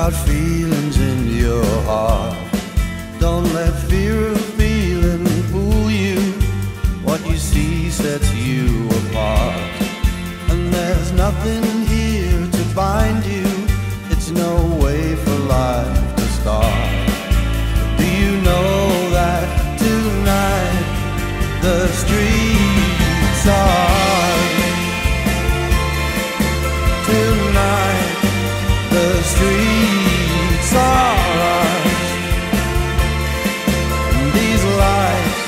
without feelings in your heart. Don't let fear of feeling fool you. What you see sets you apart. And there's nothing here to bind you. It's no way for life to start. Do you know that tonight the streets are, tonight the streets are ours. And these lights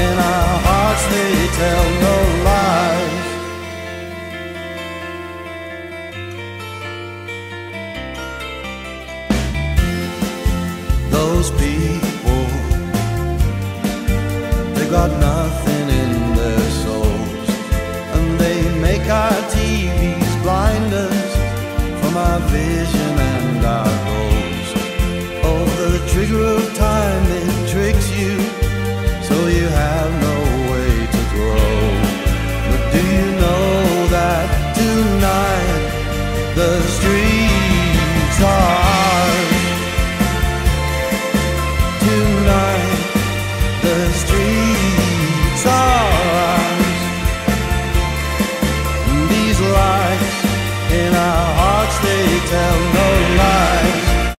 in our hearts, they tell no lies. Those people